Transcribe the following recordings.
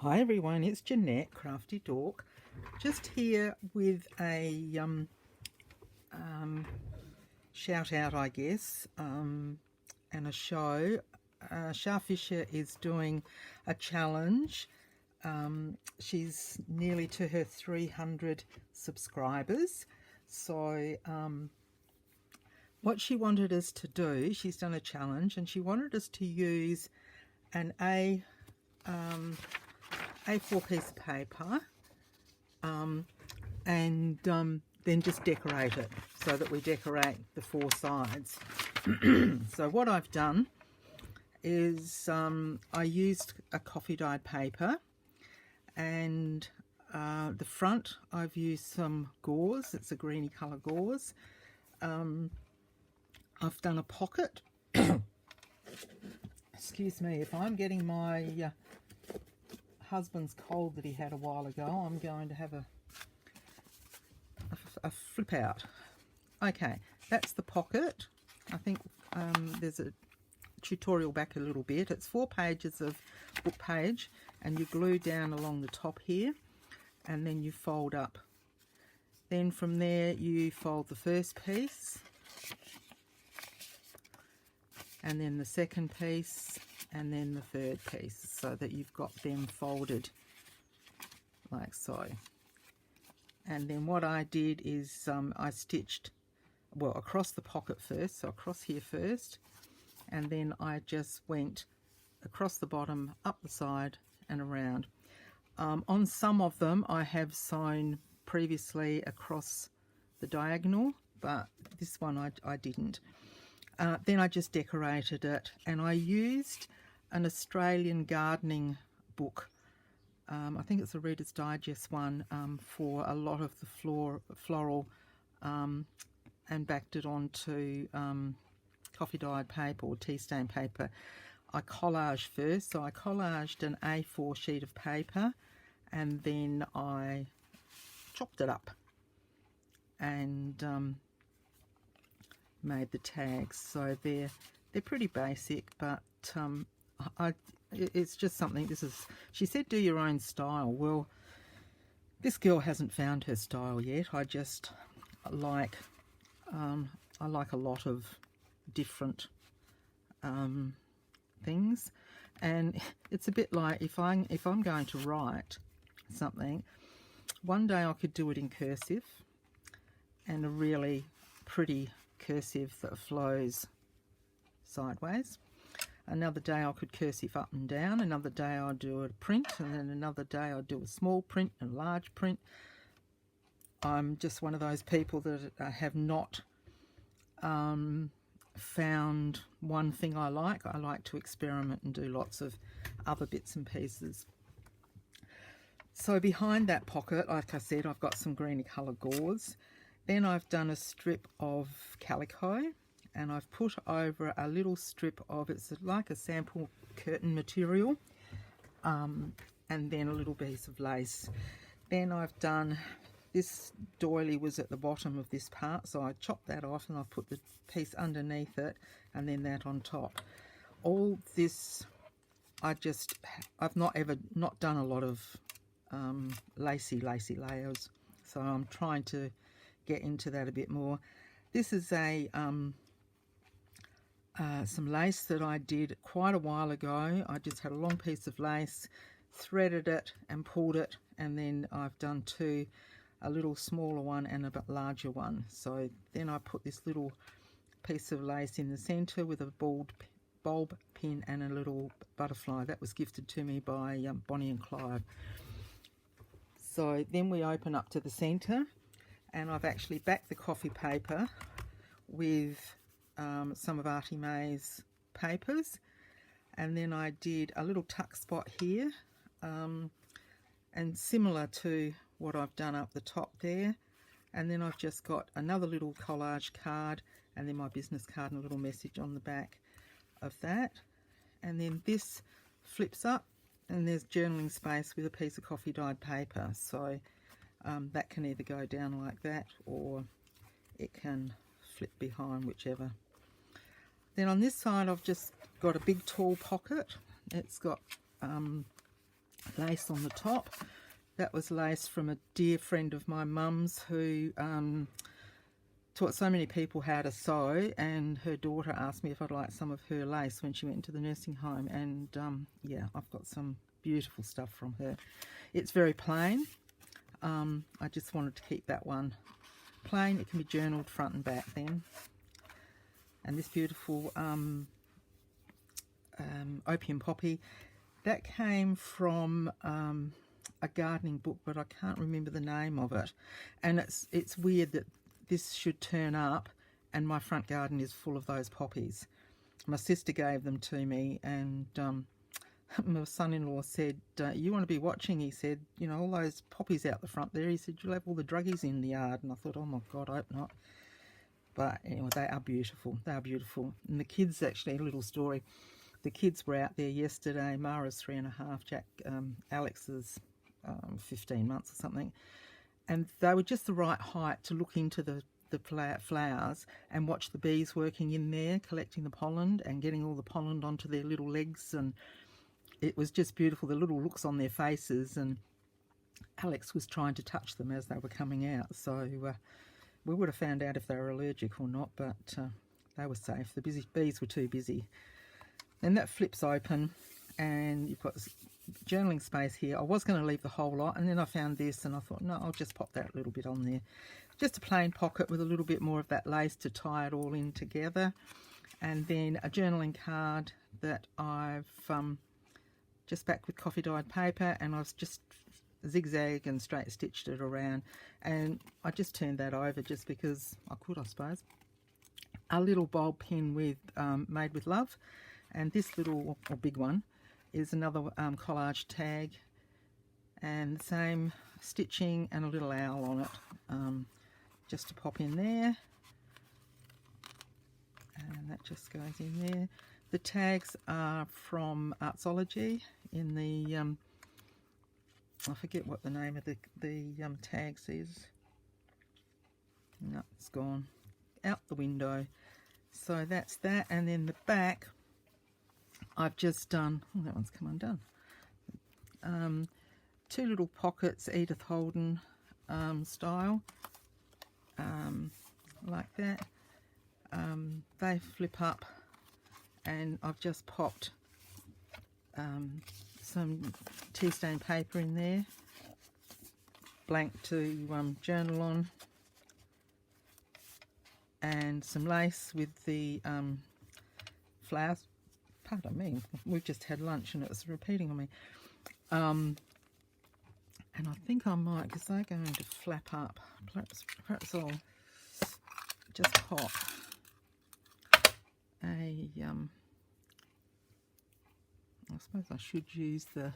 Hi everyone, it's Jeanette, Crafty Dork, just here with a shout out, I guess, and a show. Shar Fisher is doing a challenge. She's nearly to her 300 subscribers. So what she wanted us to do, she's done a challenge and she wanted us to use an A4 piece of paper and then just decorate it so that we decorate the four sides. So what I've done is I used a coffee dyed paper, and the front I've used some gauze. It's a greeny colour gauze. I've done a pocket. Excuse me, if I'm getting my husband's cold that he had a while ago, I'm going to have a flip out. Okay, that's the pocket. I think there's a tutorial back a little bit. It's 4 pages of book page, and you glue down along the top here, and then you fold up. Then from there you fold the first piece, and then the second piece, and then the third piece, so that you've got them folded like so. And then what I did is I stitched, well, across the pocket first, so across here first, and then I just went across the bottom, up the side and around. On some of them I have sewn previously across the diagonal, but this one I didn't. Then I just decorated it, and I used an Australian gardening book. I think it's a Reader's Digest one, for a lot of the floral, and backed it onto coffee dyed paper or tea stain paper. I collaged first, so I collaged an A4 sheet of paper, and then I chopped it up and made the tags. So they're pretty basic, but it's just something. She said do your own style. Well, this girl hasn't found her style yet. I just like I like a lot of different things, and it's a bit like if I'm going to write something, one day I could do it in cursive, and a really pretty cursive that flows sideways. Another day I could cursive up and down. Another day I'll do a print, and then another day I'll do a small print and a large print. I'm just one of those people that have not found one thing I like. I like to experiment and do lots of other bits and pieces. So behind that pocket, like I said, I've got some greeny colour gauze. Then I've done a strip of calico, and I've put over a little strip of, it's like a sample curtain material, and then a little piece of lace. Then I've done, this doily was at the bottom of this part, so I chopped that off and I've put the piece underneath it, and then that on top. All this, I've not done a lot of lacy layers, so I'm trying to get into that a bit more. This is a some lace that I did quite a while ago. I just had a long piece of lace, threaded it and pulled it, and then I've done two, a little smaller one and a bit larger one. So then I put this little piece of lace in the center with a bulb pin and a little butterfly. That was gifted to me by Bonnie and Clive. So then we open up to the center, and I've actually backed the coffee paper with some of Artie May's papers, and then I did a little tuck spot here, and similar to what I've done up the top there. And then I've just got another little collage card, and then my business card and a little message on the back of that. And then this flips up, and there's journaling space with a piece of coffee dyed paper, so that can either go down like that, or it can flip behind, whichever. Then on this side I've just got a big tall pocket. It's got lace on the top. That was lace from a dear friend of my mum's who taught so many people how to sew, and her daughter asked me if I'd like some of her lace when she went into the nursing home, and yeah, I've got some beautiful stuff from her. It's very plain. I just wanted to keep that one plain. It can be journaled front and back then. And this beautiful opium poppy, that came from a gardening book, but I can't remember the name of it. And it's weird that this should turn up and my front garden is full of those poppies. My sister gave them to me, and my son-in-law said, you want to be watching, he said, you know, all those poppies out the front there. He said, you'll have all the druggies in the yard. And I thought, oh my God, I hope not. But anyway, they are beautiful. They are beautiful. And the kids, actually, a little story. The kids were out there yesterday. Mara's 3.5, Jack, Alex is 15 months or something. And they were just the right height to look into the flowers and watch the bees working in there, collecting the pollen and getting all the pollen onto their little legs. And it was just beautiful, the little looks on their faces. And Alex was trying to touch them as they were coming out. So we would have found out if they were allergic or not, but they were safe. The bees were too busy. And that flips open, and you've got journaling space here. I was going to leave the whole lot, and then I found this and I thought, no, I'll just pop that little bit on there. Just a plain pocket with a little bit more of that lace to tie it all in together. And then a journaling card that I've just backed with coffee dyed paper, and I've just zigzag and straight stitched it around, and I just turned that over just because I could, I suppose. A little bulb pin with made with love, and this little, or big one, is another collage tag, and the same stitching and a little owl on it, just to pop in there, and that just goes in there. The tags are from Artsology in the I forget what the name of the tags is. No, it's gone out the window. So that's that, and then the back I've just done, oh, that one's come undone. 2 little pockets, Edith Holden style, like that. They flip up, and I've just popped some tea stain paper in there, blank to journal on, and some lace with the flowers. Pardon me, we've just had lunch and it was repeating on me. And I think I might, because they're going to flap up, perhaps I'll just pop a, I suppose I should use the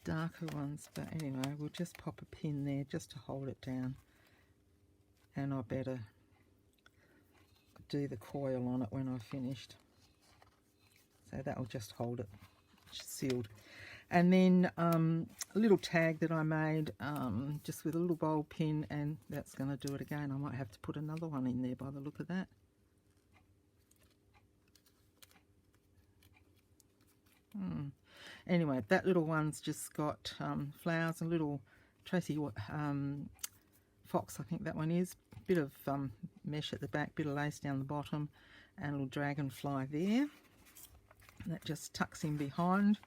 darker ones, but anyway, we'll just pop a pin there just to hold it down. And I better do the coil on it when I've finished. So that will just hold it sealed. And then a little tag that I made just with a little bulb pin, and that's going to do it again. I might have to put another one in there by the look of that. Anyway, that little one's just got flowers and little Tracy Fox, I think that one is. Bit of mesh at the back, bit of lace down the bottom, and a little dragonfly there. That just tucks in behind.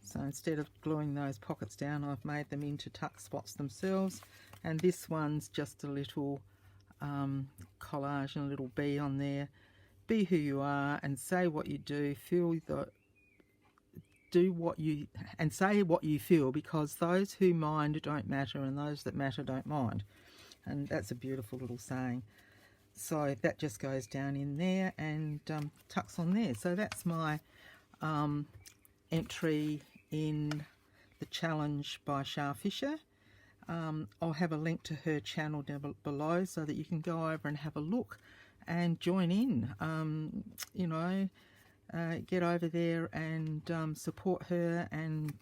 So instead of gluing those pockets down, I've made them into tuck spots themselves. And this one's just a little collage and a little bee on there. Be who you are and say what you do. Do what you, and say what you feel, because those who mind don't matter and those that matter don't mind. And that's a beautiful little saying. So that just goes down in there and tucks on there. So that's my entry in the challenge by Shar Fisher. I'll have a link to her channel down below so that you can go over and have a look and join in. You know, get over there and support her and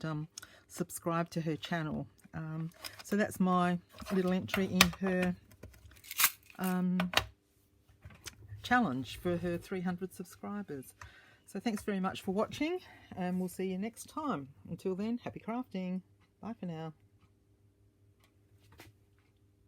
subscribe to her channel. So that's my little entry in her challenge for her 300 subscribers. So thanks very much for watching, and we'll see you next time. Until then, happy crafting. Bye for now.